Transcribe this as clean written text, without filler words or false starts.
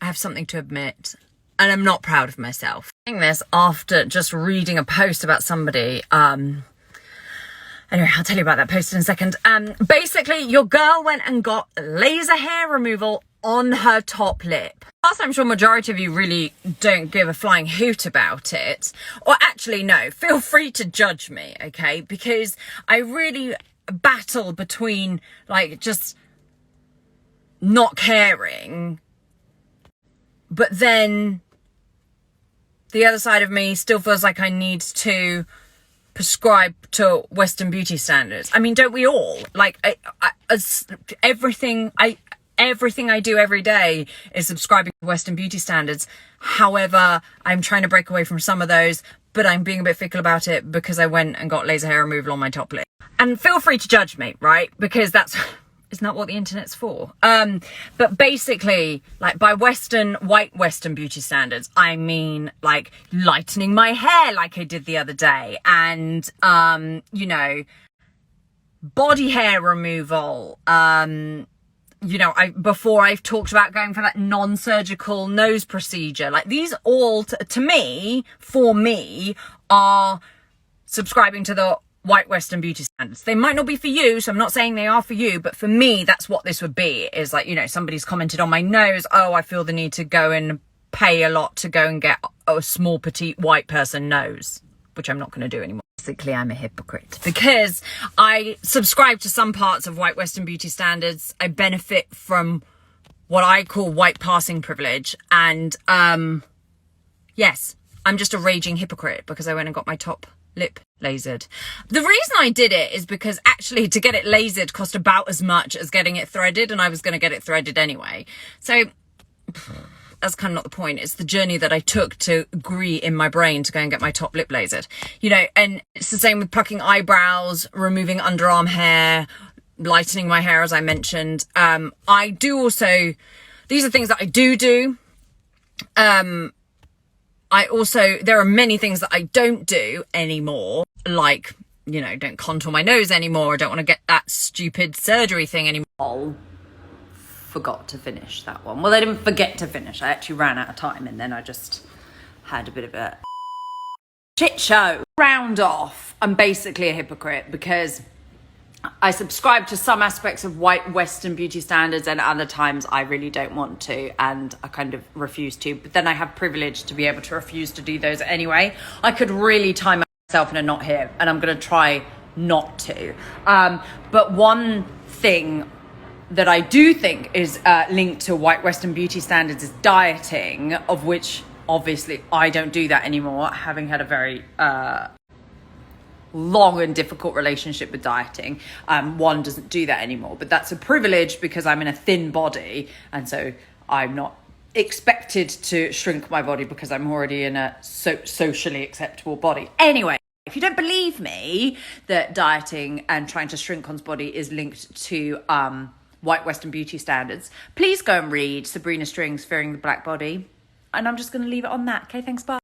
have something to admit, and I'm not proud of myself. I'm saying this after just reading a post about somebody. Anyway, I'll tell you about that post in a second. Basically, your girl went and got laser hair removal on her top lip. Whilst I'm sure majority of you really don't give a flying hoot about it, or actually no, feel free to judge me, okay? Because I really battle between like just not caring, but then the other side of me still feels like I need to prescribe to Western beauty standards. I mean, don't we all? Like, everything I do every day is subscribing to Western beauty standards. However, I'm trying to break away from some of those, but I'm being a bit fickle about it because I went and got laser hair removal on my top lip. And feel free to judge me, right? Because isn't that what the internet's for? But basically, like by white Western beauty standards, I mean like lightening my hair like I did the other day, and you know, body hair removal. Before I've talked about going for that non-surgical nose procedure. Like these all, for me, are subscribing to the white Western beauty standards. They might not be for you, so I'm not saying they are for you, but for me, that's what this would be. Is like, you know, somebody's commented on my nose. Oh, I feel the need to go and pay a lot to go and get a small, petite white person nose, which I'm not going to do anymore. Basically, I'm a hypocrite because I subscribe to some parts of white Western beauty standards. I benefit from what I call white passing privilege. And yes, I'm just a raging hypocrite because I went and got my top lip lasered. The reason I did it is because actually to get it lasered cost about as much as getting it threaded, and I was going to get it threaded anyway. So that's kind of not the point. It's the journey that I took to agree in my brain to go and get my top lip lasered. You know, and it's the same with plucking eyebrows, removing underarm hair, lightening my hair, as I mentioned. I do also, these are things that I do. There are many things that I don't do anymore, like, you know, don't contour my nose anymore. I don't want to get that stupid surgery thing anymore. Forgot to finish that one. Well, I didn't forget to finish. I actually ran out of time and then I just had a bit of a shit show. Round off, I'm basically a hypocrite because I subscribe to some aspects of white Western beauty standards and other times I really don't want to and I kind of refuse to. But then I have privilege to be able to refuse to do those anyway. I could really tie myself in a knot here and I'm going to try not to. But one thing that I do think is linked to white Western beauty standards is dieting, of which obviously I don't do that anymore, having had a very long and difficult relationship with dieting. One doesn't do that anymore, but that's a privilege because I'm in a thin body and so I'm not expected to shrink my body because I'm already in a socially acceptable body. Anyway, if you don't believe me that dieting and trying to shrink one's body is linked to white Western beauty standards, please go and read Sabrina String's Fearing the Black Body. And I'm just going to leave it on that. Okay, thanks, bye.